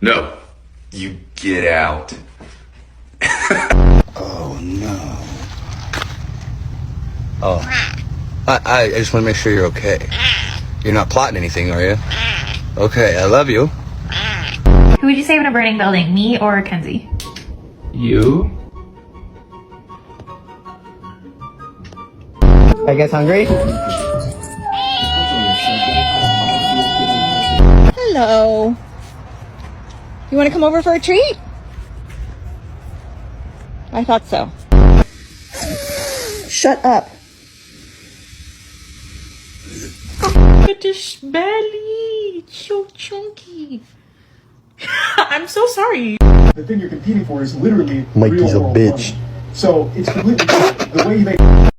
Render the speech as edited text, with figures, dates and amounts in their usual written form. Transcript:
No. You get out. Oh no. Oh. I just want to make sure you're okay. You're not plotting anything, are you? Okay, I love you. Who would you save in a burning building, me or Kenzie? You? I guess hungry? Hello. You want to come over for a treat? I thought so. Shut up. Look at this belly. It's so chunky. I'm so sorry. The thing you're competing for is literally Mikey's real a world bitch. money. So it's completely the way you make